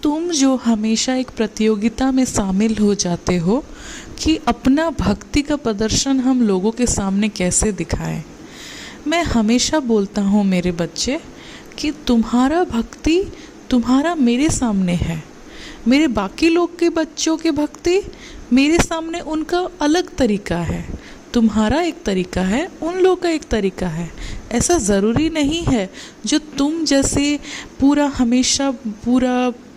तुम जो हमेशा एक प्रतियोगिता में शामिल हो जाते हो कि अपना भक्ति का प्रदर्शन हम लोगों के सामने कैसे दिखाएं। मैं हमेशा बोलता हूँ मेरे बच्चे कि तुम्हारा भक्ति तुम्हारा मेरे सामने है, मेरे बाकी लोग के बच्चों के भक्ति मेरे सामने उनका अलग तरीका है। तुम्हारा एक तरीका है, उन लोग का एक तरीका है। ऐसा ज़रूरी नहीं है जो तुम जैसे हमेशा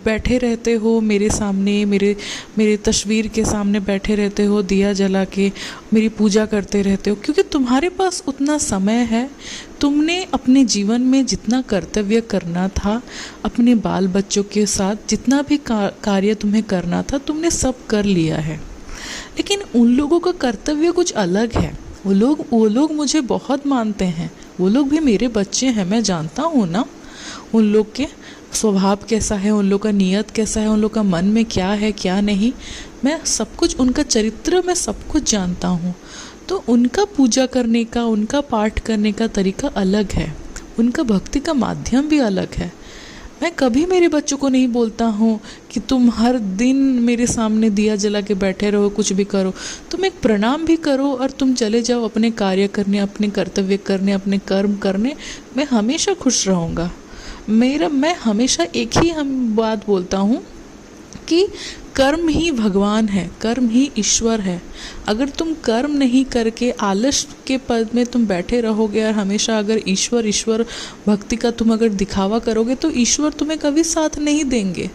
बैठे रहते हो मेरे सामने, मेरे तस्वीर के सामने बैठे रहते हो, दिया जला के मेरी पूजा करते रहते हो, क्योंकि तुम्हारे पास उतना समय है। तुमने अपने जीवन में जितना कर्तव्य करना था, अपने बाल बच्चों के साथ जितना भी कार्य तुम्हें करना था, तुमने सब कर लिया है। लेकिन उन लोगों का कर्तव्य कुछ अलग है। वो लोग मुझे बहुत मानते हैं, वो लोग भी मेरे बच्चे हैं। मैं जानता हूँ ना उन लोग के स्वभाव कैसा है, उन लोग का नियत कैसा है, उन लोग का मन में क्या है क्या नहीं। मैं सब कुछ, उनका चरित्र मैं सब कुछ जानता हूँ। तो उनका पूजा करने का, उनका पाठ करने का तरीका अलग है, उनका भक्ति का माध्यम भी अलग है। मैं कभी मेरे बच्चों को नहीं बोलता हूँ कि तुम हर दिन मेरे सामने दिया जला के बैठे रहो, कुछ भी करो। तुम एक प्रणाम भी करो और तुम चले जाओ अपने कार्य करने, अपने कर्तव्य करने, अपने कर्म करने। मैं हमेशा खुश रहूँगा। मैं हमेशा एक ही बात बोलता हूँ कि कर्म ही भगवान है, कर्म ही ईश्वर है। अगर तुम कर्म नहीं करके आलस के पद में तुम बैठे रहोगे और हमेशा अगर ईश्वर भक्ति का तुम अगर दिखावा करोगे, तो ईश्वर तुम्हें कभी साथ नहीं देंगे,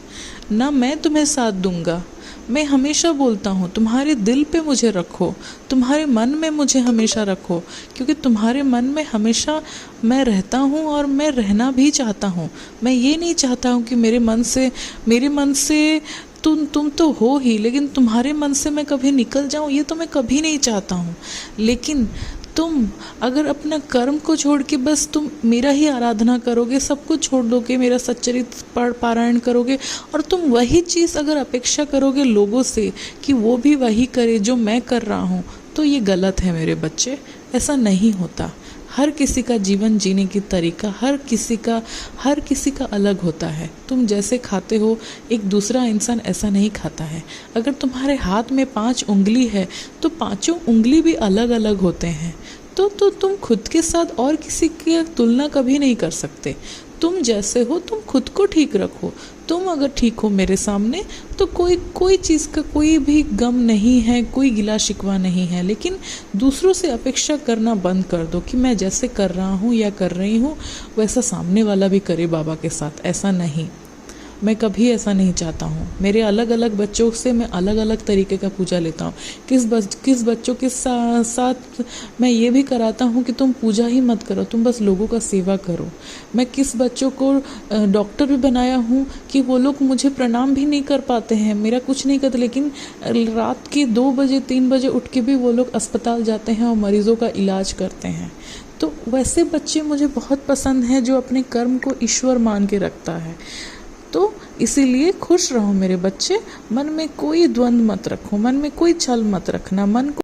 ना मैं तुम्हें साथ दूंगा। मैं हमेशा बोलता हूँ तुम्हारे दिल पे मुझे रखो, तुम्हारे मन में मुझे हमेशा रखो, क्योंकि तुम्हारे मन में हमेशा मैं रहता हूँ और मैं रहना भी चाहता हूँ। मैं ये नहीं चाहता हूँ कि मेरे मन से तुम तो हो ही, लेकिन तुम्हारे मन से मैं कभी निकल जाऊँ, ये तो मैं कभी नहीं चाहता हूँ। लेकिन तुम अगर अपना कर्म को छोड़ के बस तुम मेरा ही आराधना करोगे, सब कुछ छोड़ दोगे, मेरा सच्चरित पारायण करोगे, और तुम वही चीज़ अगर अपेक्षा करोगे लोगों से कि वो भी वही करे जो मैं कर रहा हूँ, तो ये गलत है मेरे बच्चे। ऐसा नहीं होता। हर किसी का जीवन जीने की तरीका हर किसी का अलग होता है। तुम जैसे खाते हो, एक दूसरा इंसान ऐसा नहीं खाता है। अगर तुम्हारे हाथ में 5 उंगली है तो 5 उंगली भी अलग अलग होते हैं। तो तुम खुद के साथ और किसी की तुलना कभी नहीं कर सकते। तुम जैसे हो तुम खुद को ठीक रखो। तुम अगर ठीक हो मेरे सामने तो कोई चीज़ का कोई भी गम नहीं है, कोई गिला शिकवा नहीं है। लेकिन दूसरों से अपेक्षा करना बंद कर दो कि मैं जैसे कर रहा हूँ या कर रही हूँ वैसा सामने वाला भी करे बाबा के साथ। ऐसा नहीं, मैं कभी ऐसा नहीं चाहता हूँ। मेरे अलग अलग बच्चों से मैं अलग अलग तरीके का पूजा लेता हूँ। किस बच्चों के साथ मैं ये भी कराता हूँ कि तुम पूजा ही मत करो, तुम बस लोगों का सेवा करो। मैं किस बच्चों को डॉक्टर भी बनाया हूँ कि वो लोग मुझे प्रणाम भी नहीं कर पाते हैं, मेरा कुछ नहीं करते, लेकिन रात के 2 बजे 3 बजे उठ के भी वो लोग अस्पताल जाते हैं और मरीज़ों का इलाज करते हैं। तो वैसे बच्चे मुझे बहुत पसंद हैं जो अपने कर्म को ईश्वर मान के रखता है। तो इसीलिए खुश रहो मेरे बच्चे। मन में कोई द्वंद्व मत रखो, मन में कोई छल मत रखना। मन को